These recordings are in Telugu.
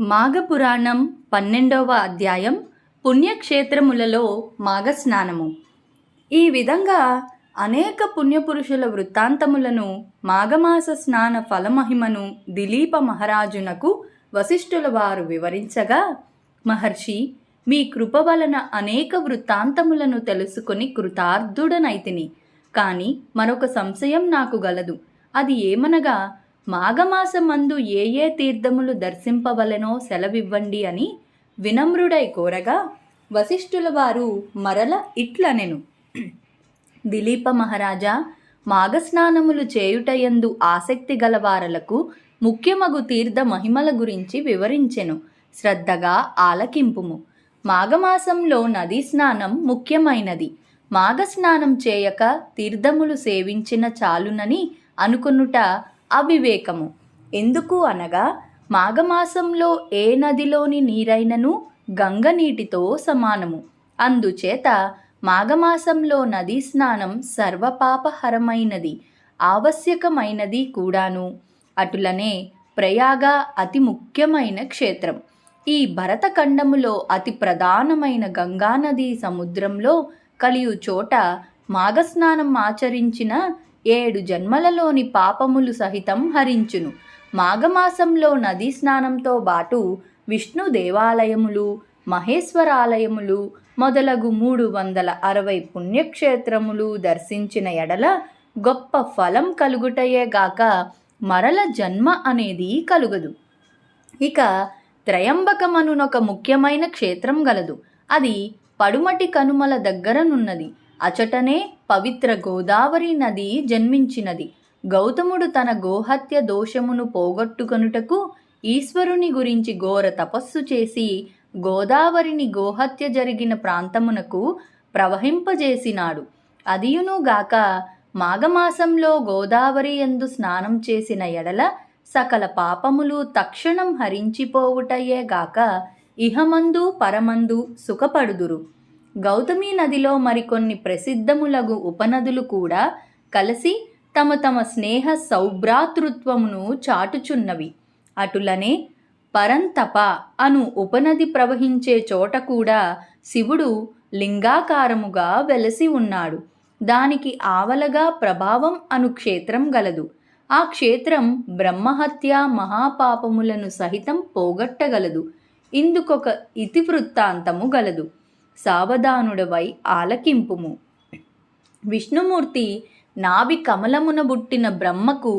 మాఘపురాణం 12వ అధ్యాయం పుణ్యక్షేత్రములలో మాఘస్నానము. ఈ విధంగా అనేక పుణ్యపురుషుల వృత్తాంతములను మాఘమాస స్నాన ఫలమహిమను దిలీప మహారాజునకు వశిష్ఠుల వారు వివరించగా, మహర్షి, మీ కృప వలన అనేక వృత్తాంతములను తెలుసుకొని కృతార్థుడనైతిని. కాని మరొక సంశయం నాకు గలదు. అది ఏమనగా, మాఘమాసమందు ఏ ఏ తీర్థములు దర్శింపవలెనో సెలవివ్వండి అని వినమ్రుడై కోరగా, వశిష్ఠుల వారు మరల ఇట్లనెను. దిలీప మహారాజా, మాఘస్నానములు చేయుటయందు ఆసక్తి గలవారలకు ముఖ్యమగు తీర్థ మహిమల గురించి వివరించెను. శ్రద్ధగా ఆలకింపుము. మాఘమాసంలో నదీ స్నానం ముఖ్యమైనది. మాఘస్నానం చేయక తీర్థములు సేవించిన చాలునని అనుకొనుట అవివేకము. ఎందుకు అనగా, మాఘమాసంలో ఏ నదిలోని నీరైనను గంగ నీటితో సమానము. అందుచేత మాఘమాసంలో నదీ స్నానం సర్వపాపహరమైనది, ఆవశ్యకమైనది కూడాను. అటులనే ప్రయాగ అతి ముఖ్యమైన క్షేత్రం. ఈ భరతఖండములో అతి ప్రధానమైన గంగానది సముద్రంలో కలియు చోట మాఘస్నానం ఆచరించిన 7 జన్మలలోని పాపములు సహితం హరించును. మాఘమాసంలో నదీ స్నానంతో బాటు విష్ణు దేవాలయములు, మహేశ్వరాలయములు మొదలగు 360 పుణ్యక్షేత్రములు దర్శించిన ఎడల గొప్ప ఫలం కలుగుటయే గాక మరల జన్మ అనేది కలుగదు. ఇక త్రయంబకమనునొక ముఖ్యమైన క్షేత్రం గలదు. అది పడుమటి కనుమల దగ్గరనున్నది. అచటనే పవిత్ర గోదావరి నది జన్మించినది. గౌతముడు తన గోహత్య దోషమును పోగొట్టుకొనుటకు ఈశ్వరుని గురించి ఘోర తపస్సు చేసి గోదావరిని గోహత్య జరిగిన ప్రాంతమునకు ప్రవహింపజేసినాడు. అదియునుగాక మాఘమాసంలో గోదావరి యందు స్నానం చేసిన ఎడల సకల పాపములు తక్షణం హరించిపోవుటయే గాక ఇహమందు పరమందు సుఖపడుదురు. గౌతమి నదిలో మరికొన్ని ప్రసిద్ధములగు ఉపనదులు కూడా కలిసి తమ తమ స్నేహ సౌభ్రాతృత్వమును చాటుచున్నవి. అటులనే పరంతప అను ఉపనది ప్రవహించే చోట కూడా శివుడు లింగాకారముగా వెలసి ఉన్నాడు. దానికి ఆవలగా ప్రభావం అను క్షేత్రం గలదు. ఆ క్షేత్రం బ్రహ్మహత్య మహాపాపములను సహితం పోగొట్టగలదు. ఇందుకొక ఇతివృత్తాంతము గలదు. సావధానుడవై ఆలకింపుము. విష్ణుమూర్తి నాభి కమలమున బుట్టిన బ్రహ్మకు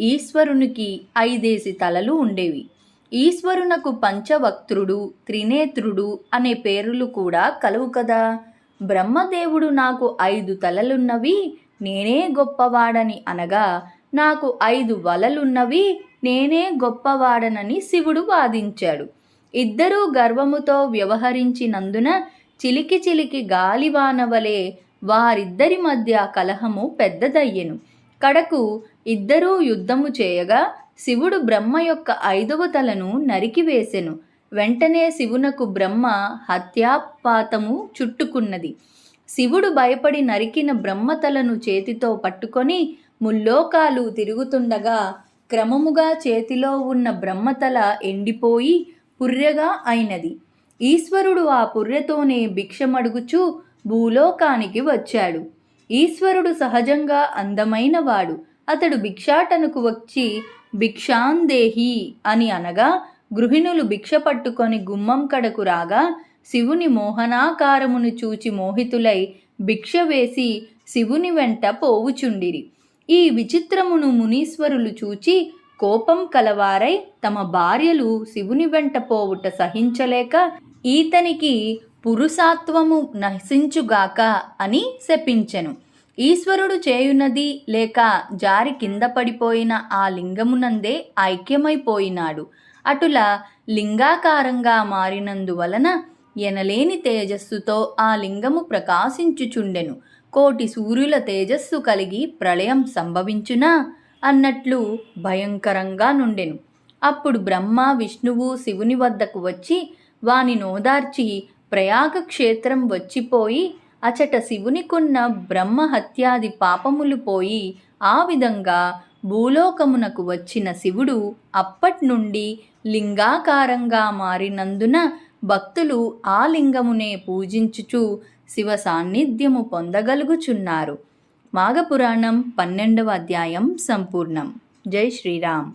ఈశ్వరునికి 5 తలలు ఉండేవి. ఈశ్వరునకు పంచవక్త్రుడు, త్రినేత్రుడు అనే పేర్లు కూడా కలవు కదా. బ్రహ్మదేవుడు నాకు 5 తలలున్నవి, నేనే గొప్పవాడని అనగా, నాకు 5 వలలున్నవి, నేనే గొప్పవాడనని శివుడు వాదించాడు. ఇద్దరూ గర్వముతో వ్యవహరించినందున చిలికి చిలికి గాలివానవలే వారిద్దరి మధ్య కలహము పెద్దదయ్యెను. కడకు ఇద్దరూ యుద్ధము చేయగా శివుడు బ్రహ్మ యొక్క 5వ తలను నరికివేసెను. వెంటనే శివునకు బ్రహ్మ హత్యాపాతము చుట్టుకున్నది. శివుడు భయపడి నరికిన బ్రహ్మతలను చేతితో పట్టుకొని ముల్లోకాలు తిరుగుతుండగా క్రమముగా చేతిలో ఉన్న బ్రహ్మతల ఎండిపోయి పుర్రెగా అయినది. ఈశ్వరుడు ఆ పుర్రెతోనే భిక్షమడుగుచూ భూలోకానికి వచ్చాడు. ఈశ్వరుడు సహజంగా అందమైన వాడు. అతడు భిక్షాటనకు వచ్చి భిక్షాందేహి అని అనగా, గృహిణులు భిక్ష పట్టుకొని గుమ్మం కడకు రాగా శివుని మోహనాకారమును చూచి మోహితులై భిక్ష వేసి శివుని వెంట పోవుచుండిరి. ఈ విచిత్రమును మునీశ్వరులు చూచి కోపం కలవారై తమ భార్యలు శివుని వెంట పోవుట సహించలేక ఈతనికి పురుషాత్వము నశించుగాక అని శపించెను. ఈశ్వరుడు చేయునది లేక జారి కింద పడిపోయిన ఆ లింగమునందే ఐక్యమైపోయినాడు. అటుల లింగాకారంగా మారినందువలన ఎనలేని తేజస్సుతో ఆ లింగము ప్రకాశించుచుండెను. 1,000,000 సూర్యుల తేజస్సు కలిగి ప్రళయం సంభవించునా అన్నట్లు భయంకరంగా నుండెను. అప్పుడు బ్రహ్మ విష్ణువు శివుని వద్దకు వచ్చి వాని నోదార్చి ప్రయాగ క్షేత్రం వచ్చిపోయి అచట శివునికున్న బ్రహ్మహత్యాది పాపములు పోయి ఆ విధంగా భూలోకమునకు వచ్చిన శివుడు అప్పట్నుండి లింగాకారంగా మారినందున భక్తులు ఆ లింగమునే పూజించుచు శివ సాన్నిధ్యము పొందగలుగుచున్నారు. మాఘపురాణం 12వ అధ్యాయం సంపూర్ణం. జై శ్రీరామ్.